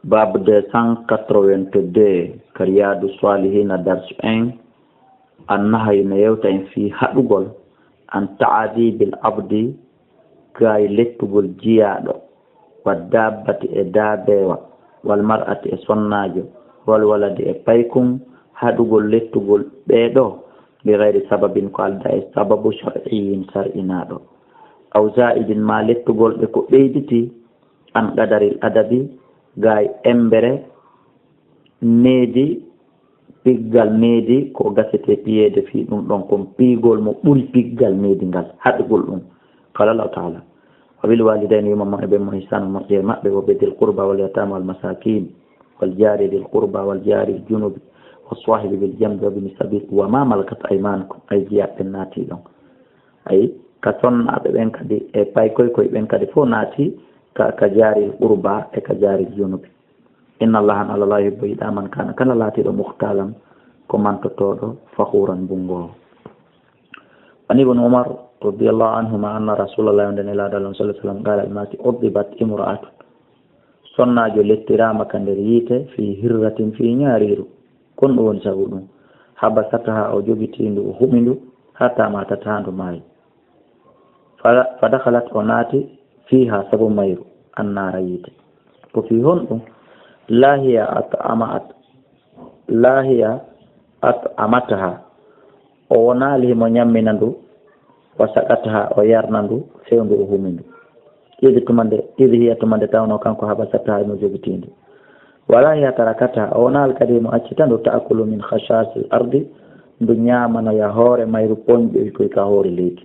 باب 282 كرياد الصالحين درس 1 النهي نيوتا في حدوغل أن تعدي بالعبد كاي لتغل جيادو والدابة إدابة والمرأة إصناجو والولد إبايكم حدوغل لتغل بيدو بغير سبب قال دا سبب شرعي سرئنادو أو زائد ما لتغل بكو بيدتي أن قدر الأدبي gay embere needi piggal needi ko gasete piyeede fi ɗum ɗon kon piigol mo ɓuri piggal needi ngal haɗugol ɗum qala allahu taala wa bil walidayni yumamma e ɓe mo hisanu moƴƴere maɓɓe wo ɓe dil qurba wal yatama wal masakin wal jari dil qurba wal jari junubi wa sahibi bil jambi wa bini sabil wa ma malakat aymanukum ay jiyaɓe naati ɗon ay ka sonnaɓe ɓen kadi e paykoy koye ɓen kadi fof naati ka jari qurba e ka jari junubi inna allaha ala la yuhibbu ida man kana kala latiɗo muhtalan ko mantotoɗo fakhuran bungo an ibn umar radiyallahu anhuma anna rasulullah sallallahu alaihi wasallam qala almati udibat imra'atu sonnajo lettirama ka nder yiite fi hirratin fi ñaariru kon ɗo woni sabu ɗum habasataha o jogitindu o humindu hatta matata handu maayi fa dakhalat o naati fiha sabu mayru annara yite ko fi honɗum lahiya at amataha o wonali mo ñammina ndu wa sakataha o yarna ndu fewndu o humindu idi hiya tumande tawno kanko habasataha mo jogitindu wala hiya tarakataha o wonali kadi mo accita ndu taakulu min khashasi ardi ndu ñamano ya hoore mayru poñƴoy koy ka hoore leydi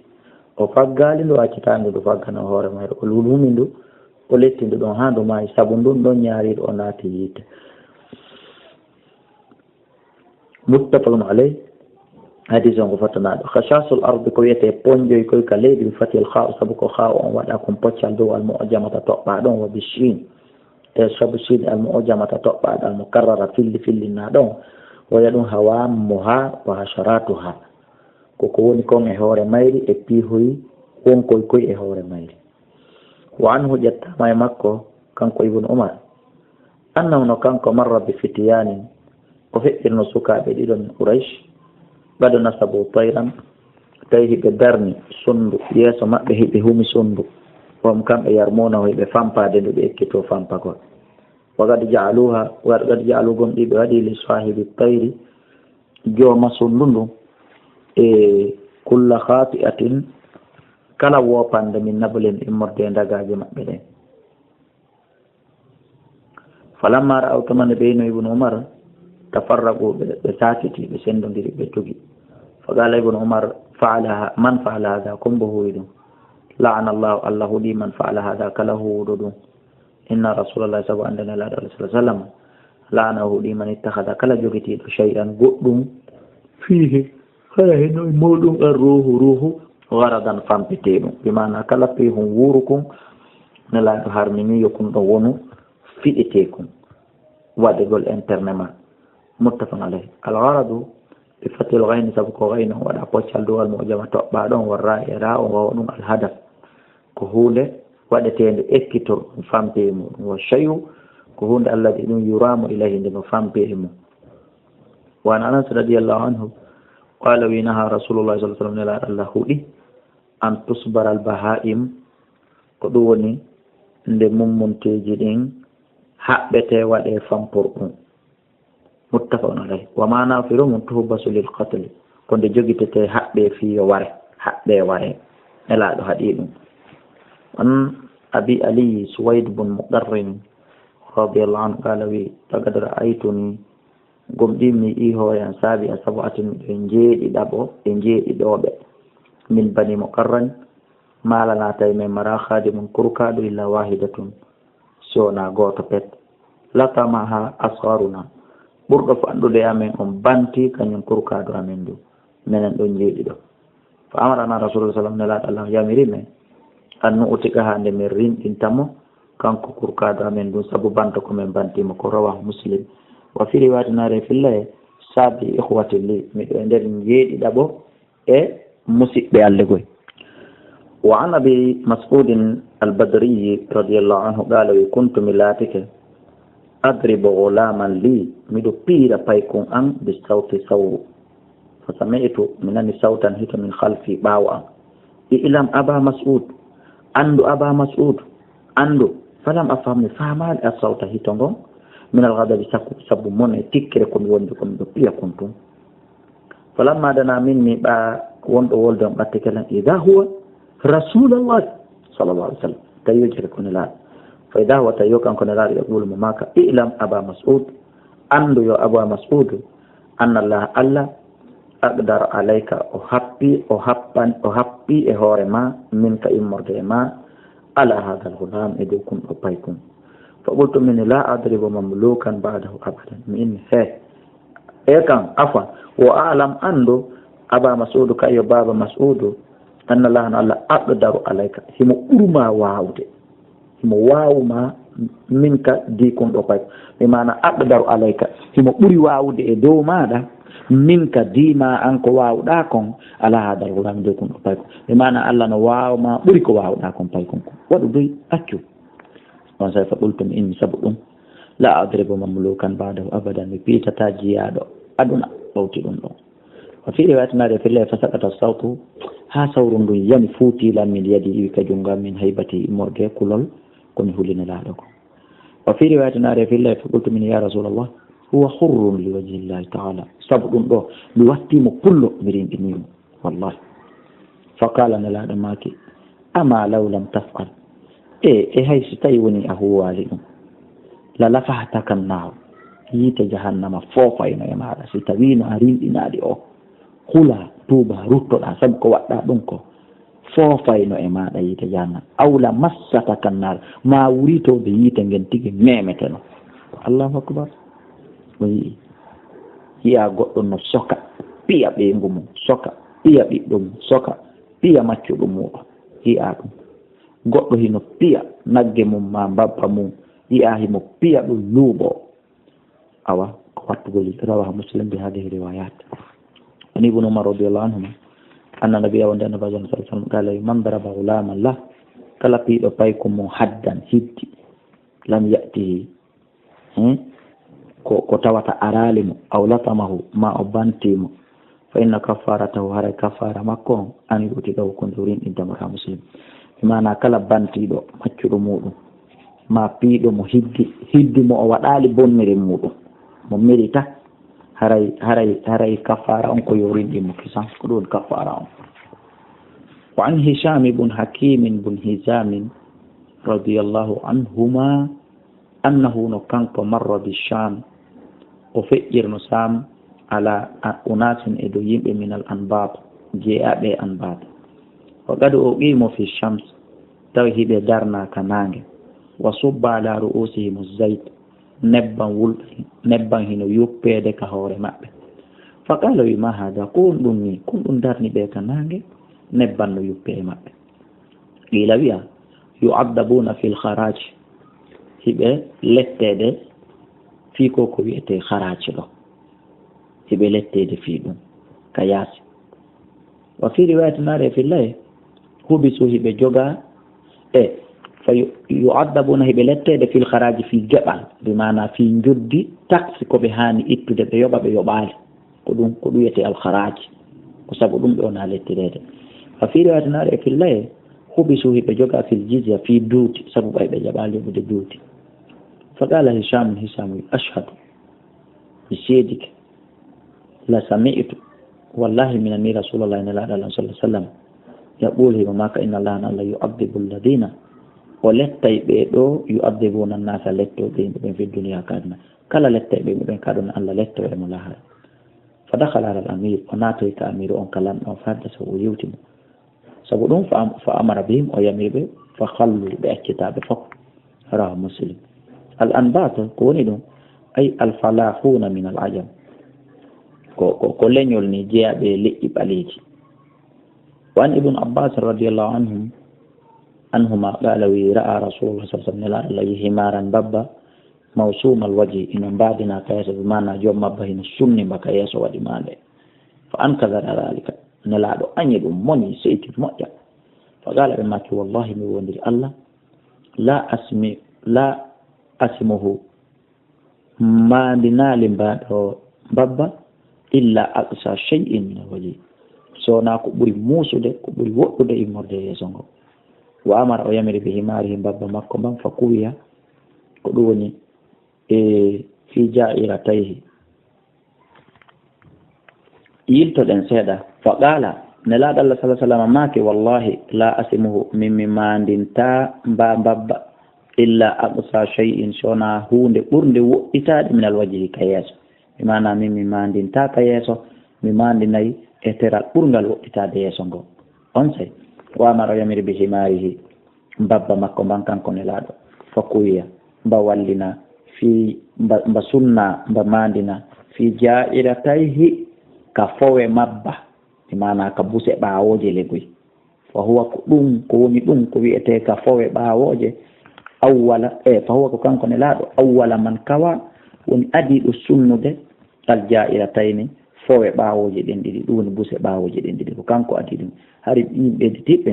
o faggali ndu accitande ndu faggano hoore mayru o lulhumi ndu o lettindu ɗon ha ndu maayi sabu ndun ɗon ñaariɗo o naati yiite muttafaqun alayh hadis on ko fatanaɗo khashasul ardi ko wiyete poñƴoy koy ka leydi mi fatil kha sabu ko kha on waɗa kon poccal dow almo o jamata toɓɓa ɗon wa bishin e sabu shin almo o jamata toɓɓaɗo almo karrara fillinna ɗon woya ɗum hawamuha wa hasharatuha koko woni kon e hoore mayri e piihoyi wonkoy koy e hoore mayri wa anhu ƴettama e makko kanko ibnu umar annahu no kanko marra bi fitiyanin o feƴƴirno sukaɓe ɗiɗo min quraish ɓaɗo nasabu tayran tawi hiɓe darni sundu yeeso maɓɓe hiɓe humi sundu wom kamɓe yarmunaho hiɓe fampade ndu ɓe ekkito fampagol wagadi jaalu gon ɗiɓe waɗi li sahibi tayri jooma sundu ndu e kulla khati'atin kala wopande min nabulen immorde dagaje maɓɓe ɗen falamma ra'aw tamane ɓeyno ibnu umar tafarraqu ɓe sakiti ɓe sendodiri ɓe tugi faqala ibnu umar man faala hada kombo huwi ɗum la'ana allahu allah huuɗi man faala hada kala huwuɗo ɗum inna rasulallah sabu andanelaɗo alah sah sallam la'ana huuɗi man ittahada kala jogitiɗo shay'an goɗɗum fihi haya heno e mawɗum an ruhu waradan fampete ɗum bimana kala pihum wurukum nelaɗo harmini yokum ɗo wonu fiɗetekum waɗegol internet ma muttafaqun alayh algaradu bi fatil gayni sabu ko gayno waɗa poccal duwal mo jama toɓɓa ɗon warra e ra o wawa ɗum alhadaf ko hunde waɗetende ekkitor ɗum fampe e muɗum wa shayu ko hunde alladi ɗum yuramu ilayhi nde no fampe e mum wa an anas radiallahu anhu qala wi naha rasulullah sallallahu alaihi wasallam nelaɗo allah huuɗi an tusbar al baha'im ko ɗum woni nde mummunteji ɗin haɓɓete waɗe fampor ɗum muttafaqun alayh wa ma nafiru mum tuhbasu lil qatl ko nde jogitete haɓɓe fiyo ware haɓɓe ware nelaɗo haɗi ɗum an abi ali suwaid bun muqarrin radiallahu anhu qala wi tagad ra'aytuni gomɗimi ihoyan saabi a sabu atin ɓe jeeɗiɗoɓe min bani muqarran malanatay men mara khadimun kurkaɗo illa wahidatun sona goto pet latamaha asharuna ɓurɗo fanɗude amen on banti kañum kurkaɗo amen du minen ɗon jeeɗiɗo fa amarana rasulullah sallam nelaɗo allah yamiri men annu utika ha nde min rinɗintamo kanko kurkaɗo amen du saabu banta komin bantimo ko rawahu muslim wa fi riwayatinare fillaye saabi ihwati li miɗo e nder jeeɗiɗaɓo e musidɓe allegoy wa an abi mas'udin albadriyi radiallahu anhu qala wi kuntu mi laatike adribu ghulaman li miɗo piira paykon an bi sawti sawru fa sami'tu mi nani sawtan hito min khalfi ɓaawo an ilam aba mas'ud andu aba mas'ud andu falam afam mi faamaali a sawta hito ngon min alghadabi sabu mon e tikkere komi wondi ko miɗo piya kon tun falamma dana minni ɓa wonɗo wolde on ɓatte kelen ida huwa rasulallah sallallahu alih w sallam tawi jere kone laaɗo fa ida huwa tawi yo kanko ne laaɗo yaqulu mo maka ilam aba mas'ud andu yo aba mas'ud anna allah allah aqdar alayka o happi e hoore ma min ka immorde e ma ala hada alghulam e dow kumɗo paykun fa qultu min la adribu mamlukan ba'dahu abadan mi inni e kan afan wo alam andu aba mas'udu kayo baba mas'udu anna allah allah aqdaru alayka himo ɓurma wawde himo wawma min ka di kumɗo payko mi mana aqdaru alayka himo ɓuri wawde e dow maɗa min ka dima an ko wawɗa kon ala hada alghulam dow kumɗo payko mi mana allah no wawma ɓuri ko wawɗa kon paykon ko waɗu doy accu on say fa ɓultumi inni saabu ɗum la adribu mamlukan ba'dahu abadan mi piitata jiyaɗo aduna ɓawti ɗum ɗon wa fi riwayatinade fillahi fa sakata sawtu ha sawru ndu yami fuutilan min yadi iwi ka junngam min haybati immorde kulol komi hulini laaɗo ko wa fi riwayatinade fillahi fa qultu min ya rasulallah huwa hurrun li wajhi llahi taala sabu ɗum ɗo mi wattimo pullo mi rimɗinimo wallahi fa qala nelaaɗo maki ama law lam tafal e hay so tawi woni a huwali ɗum la lafahtaka naaw yiite jahannama foofayno e maɗa si tawino a rimɗinaɗi o hula tuuba ruttoɗa sabu ko waɗɗa ɗum ko foofayno e maɗa yiite jahannama awla massataka naaw ma wuritoɓe yiite ngen tigui memeteno allahu akbar o yii yiya goɗɗo no soka ɓiya ɓeyngu mum soka ɓiya ɓiɗɗo mum soka ɓiya maccuɗo muɗum yiya ɗum goɗɗo hino piya nagge mum ma mbabba mum yiya himo piya ɗum luuɓo awa ko wattugol rawaha muslim bi hadihi riwayat an ibnu umar radiallahu anhuma anna nabiya wonde annabi sallallahu alaihi wasallam qala man daraba ghulaman lah kala piiɗo payko mum haddan hiddi lam yatihi ko tawata arali mo aw latamahu ma o bantimo fa inna kafaratahu haray kafara makko on an yuti ɗaw ko ndurin ɗintamata muslim mana kala bantiɗo maccuɗo muɗum ma piiɗo mo hiddi mo o waɗali bonniri muɗum mo mérita haray kafara on ko yorinɗimo kisan ko ɗum kafara on wa an hisham ibn hakim ibn hizam radiyallahu anhuma annahu no kanko marra bisham o feƴƴirno sam ala unasin e dow yimɓe min al anbat jeeyaɓe anbat o gadu o qimo fi shams tawi hiɓe darnaka nange wa subba ala ru'usihim zayt nebban hino yuppede ka hoore maɓɓe fa qala wi ma hada ko ɗum ni kon ɗum darni ɓe ka nange nebban no yuppe e maɓɓe qila wiya yu'addabuna fil kharaj hiɓe lettede fi ko wiyete haraji ɗo hiɓe lettede fi ɗum ka yaasi wa fi riwayatinare fillahi hubisu hiɓe joga fa yu'addabuna hiɓe lettede fil haraji fi geɓal bi mana fi joddi taxe koɓe hani ittude ɓe yoɓa ɓe yoɓali ko ɗum wiyete al haraji ko saabu ɗum ɓe wona lettirede fa fi riwayatinare fillahi hubisu hiɓe joga fil jizya fi duuti saabu ɓay ɓe jaɓali yoɓude duuti fa qala hisham ashhadu mi seedike la sami'tu wallahi minani rasulullahi sallallahu alaihi wasallam yaqul hima maka inna allaha alla yu'adhibu alladhina o lettay ɓe ɗo yu'adhibuna an-nasa lettoɓe ɓen fi dunya kadna kala lettay ɓe ɓen kaduna allah letto e mo lahara fa dakhala ala al-amir o natoy ka amir on kalan ɗon fadda so o yewtimo sabu ɗum fa amara bihim o yamiɓe fa khallu ɓe accitaɓe fof rawa muslim al anbat ko woni ɗum ay al falahuna min al ajam ko leñol ni jeeyaɓe leƴƴi ɓaleji wan ibn abbas radiallahu anhuma qala wi ra'a rasulullah sallallahu alaihi wasallam nelaɗo himaran babba mawsuma al wajhi ina mbadina ka yeeso ɓe mana joom mabba hino sumni mbaka yeeso waɗi mande fa ankadara dhalika nelaɗo añi ɗum moni seyti moƴƴa fa qala ɓe makki wallahi mi wondiri allah la asimuhu mandinali mbaɗo babba illa aqsa shay'in min alwaji sona ko ɓuri muusude ko ɓuri woɗɗude immorde yeeso ngo wa amara o yamiri bi himarihi babba makko mban fa kuwiya ko ɗum woni fi jairatayhi yiltoɗen seeɗa fa qala nelaɗo Allah sallallahu alaihi wasallam maake wallahi la asimuhu min mi mandinta babba illa aqsa shay'in sona hunde ɓurde woɗɗitade min alwajhi ka yeeso mi mana min mi mandinta ka yeeso mi mandinayi e teral ɓurgal woɗɗitade yeeso ngo on sey wamaro yamiri bi himarihi babba makko mban kanko nelaɗo fakkuwiya mba wallina fi mba sunna mba mandina fi jairatayhi ka fowe mabba mi mana ka buse ɓawoje legoy fa huwa ko ɗum ko woni ɗum ko wiyete ka fowe ɓawoje awwala fa huwa ko kanko nelaɗo awwala man kawa woni adiɗo sunnude al jairatayni fowe ɓawoje ɗen ɗiɗi ɗum woni buse ɓawoje ɗen ɗiɗi ko kanko adi ɗum hari yimɓe tiɓɓe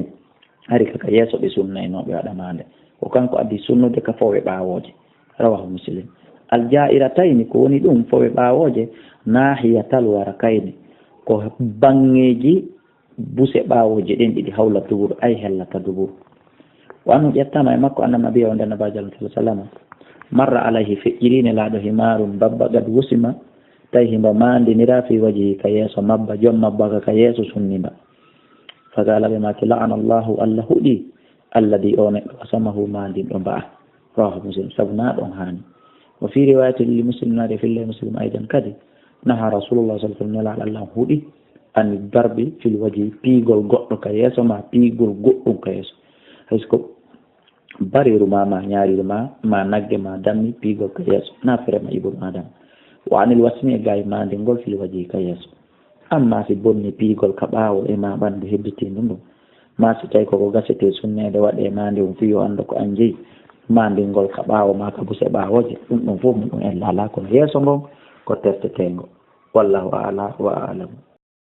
hari kaka yeeso ɓe sunnaynoɓe waɗamande ko kanko addi sunnude ka fowe ɓawoje rawahu muslim al jairatayni ko woni ɗum fowe ɓawoje nahiyatal warakayni ko bangeji buse ɓawoje ɗen ɗiɗi hawla dubur ay hellata dubur wanu ƴettama e makko anna nabiya o nde nabaji Allah sallallahu alaihi wasallam marra alayhi feƴƴirine laaɗo himarum babba gad wusima tawi himba mandinira fi wajihi ka yeeso mabba joom mabba ka yeeso sunnimba fagala ɓe maki la'ana allahu allah huɗi alladi o neɗɗo asamahu mandinɗo mba'a rawahu muslim saabu na ɗon hani wa fi riwayati li muslim nade filla muslim aidan kadi naha rasulullah sallallahu alaihi wasallam allah huɗi an darbi fil waji piigol goɗɗo ka yeeso ma piigol goɗɗum ka yeeso haysko bariru ma ñaariru ma nagge ma dammi piigol ka yeeso na ferema ibol ma dam wa anil wasmi e gay mandingol fil waji ka yeeso amma si bonni piigol ka ɓaawo e ma ɓanndu hebbitindu ɗum ma si tawi koko gasete sunnede waɗe mandi um fiyo annda ko an jeyi mandingol ka ɓaawo ma ka buse ɓaawoje ɗum ɗum fof ɗum en lala kono yeeso ngon ko tertetengo wallahu a'la wa a'lamu